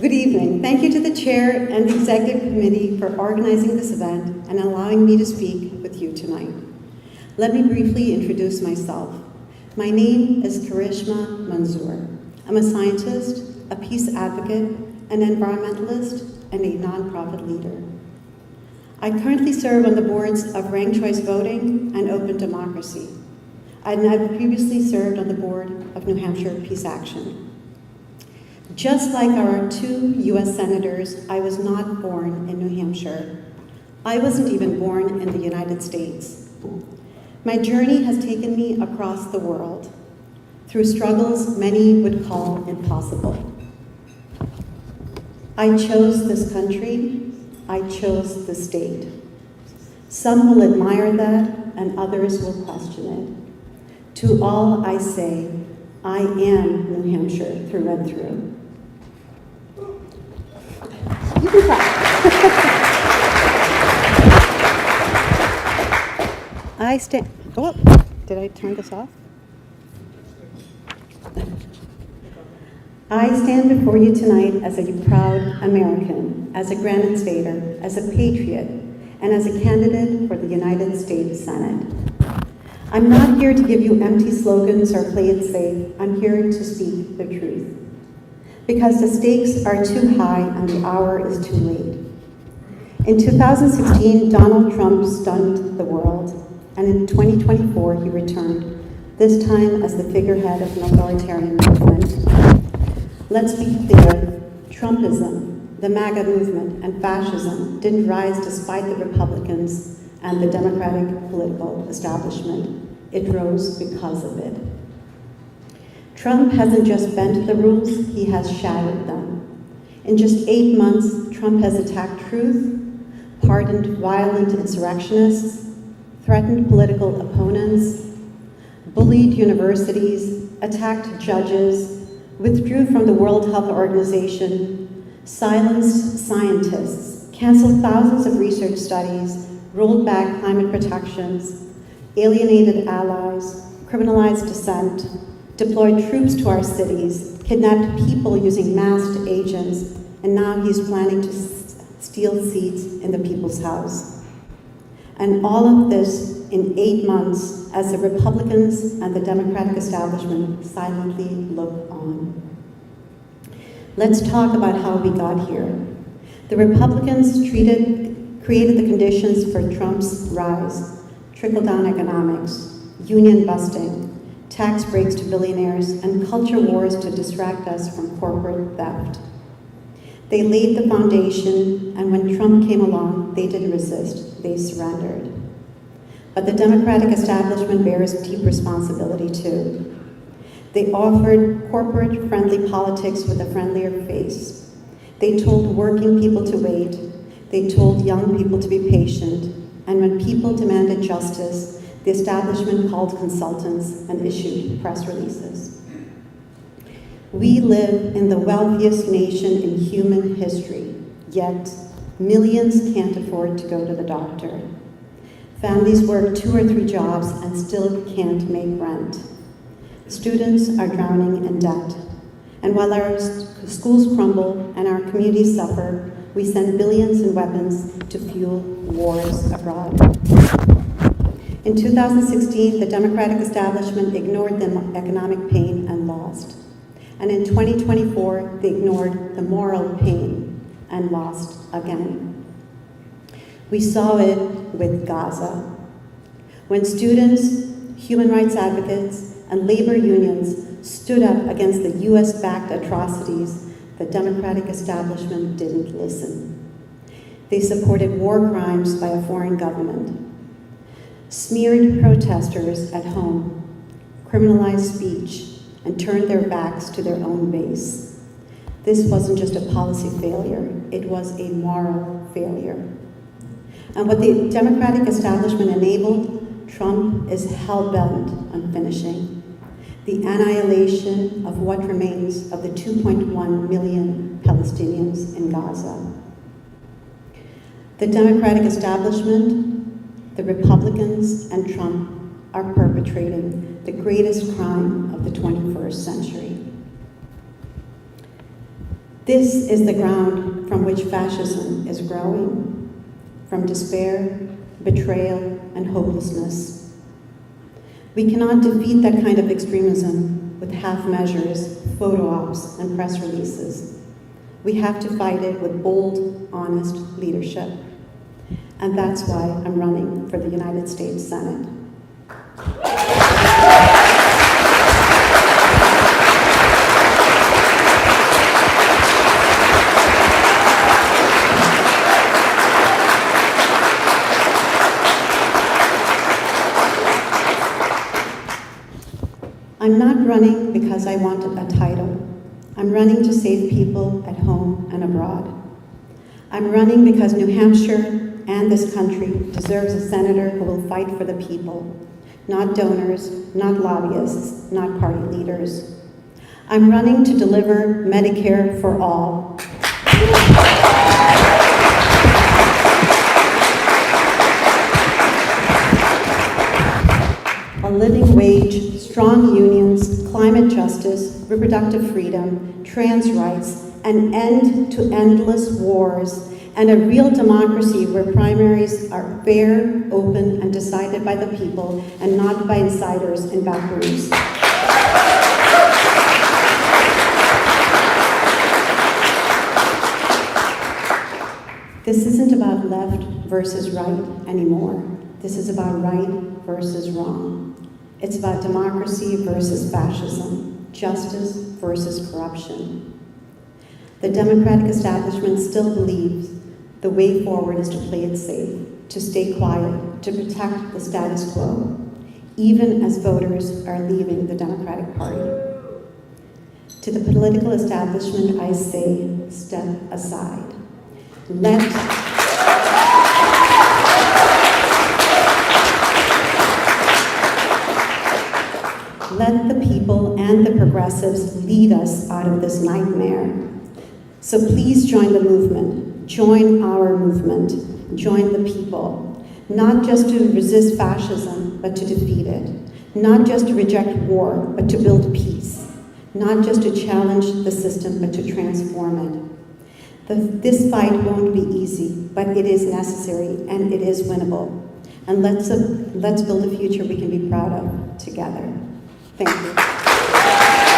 Good evening. Thank you to the Chair and the Executive Committee for organizing this event and allowing me to speak with you tonight. Let me briefly introduce myself. My name is Karishma Manzur. I'm a scientist, a peace advocate, an environmentalist, and a nonprofit leader. I currently serve on the boards of Ranked Choice Voting and Open Democracy. I had previously served on the board of New Hampshire Peace Action. Just like our two US senators, I was not born in New Hampshire. I wasn't even born in the United States. My journey has taken me across the world, through struggles many would call impossible. I chose this country, I chose the state. Some will admire that, and others will question it. To all I say, I am New Hampshire through and through. You can clap. Did I turn this off? I stand before you tonight as a proud American, as a Granite Stater, as a patriot, and as a candidate for the United States Senate. I'm not here to give you empty slogans or play it safe. I'm here to speak the truth. Because the stakes are too high and the hour is too late. In 2016, Donald Trump stunned the world, and in 2024, he returned, this time as the figurehead of an authoritarian movement. Let's be clear, Trumpism, the MAGA movement, and fascism didn't rise despite the Republicans and the Democratic political establishment. It rose because of it. Trump hasn't just bent the rules, he has shattered them. In just 8 months, Trump has attacked truth, pardoned violent insurrectionists, threatened political opponents, bullied universities, attacked judges, withdrew from the World Health Organization, silenced scientists, canceled thousands of research studies, rolled back climate protections, alienated allies, criminalized dissent, deployed troops to our cities, kidnapped people using masked agents, and now he's planning to steal seats in the People's House. And all of this in 8 months as the Republicans and the Democratic establishment silently look on. Let's talk about how we got here. The Republicans created the conditions for Trump's rise: trickle-down economics, union busting, tax breaks to billionaires, and culture wars to distract us from corporate theft. They laid the foundation, and when Trump came along, they didn't resist, they surrendered. But the Democratic establishment bears deep responsibility too. They offered corporate-friendly politics with a friendlier face. They told working people to wait. They told young people to be patient. And when people demanded justice, the establishment called consultants and issued press releases. We live in the wealthiest nation in human history, yet millions can't afford to go to the doctor. Families work 2 or 3 jobs and still can't make rent. Students are drowning in debt. And while our schools crumble and our communities suffer, we send billions in weapons to fuel wars abroad. In 2016, the Democratic establishment ignored the economic pain and lost. And in 2024, they ignored the moral pain and lost again. We saw it with Gaza. When students, human rights advocates, and labor unions stood up against the US-backed atrocities, the Democratic establishment didn't listen. They supported war crimes by a foreign government, smeared protesters at home, criminalized speech, and turned their backs to their own base. This wasn't just a policy failure, it was a moral failure. And what the Democratic establishment enabled, Trump is hell-bent on finishing: the annihilation of what remains of the 2.1 million Palestinians in Gaza. The Democratic establishment, the Republicans, and Trump are perpetrating the greatest crime of the 21st century. This is the ground from which fascism is growing, from despair, betrayal, and hopelessness. We cannot defeat that kind of extremism with half measures, photo ops, and press releases. We have to fight it with bold, honest leadership. And that's why I'm running for the United States Senate. I'm not running because I want a title. I'm running to save people at home and abroad. I'm running because New Hampshire and this country deserves a senator who will fight for the people, not donors, not lobbyists, not party leaders. I'm running to deliver Medicare for all. A living wage, strong unions, climate justice, reproductive freedom, trans rights, an end to endless wars, and a real democracy where primaries are fair, open, and decided by the people and not by insiders in back rooms. This isn't about left versus right anymore. This is about right versus wrong. It's about democracy versus fascism, justice versus corruption. The Democratic establishment still believes the way forward is to play it safe, to stay quiet, to protect the status quo, even as voters are leaving the Democratic Party. To the political establishment, I say, step aside. Let the people and the progressives lead us out of this nightmare. So please join the movement, join our movement, join the people, not just to resist fascism, but to defeat it, not just to reject war, but to build peace, not just to challenge the system, but to transform it. This fight won't be easy, but it is necessary and it is winnable. And let's build a future we can be proud of together. Thank you.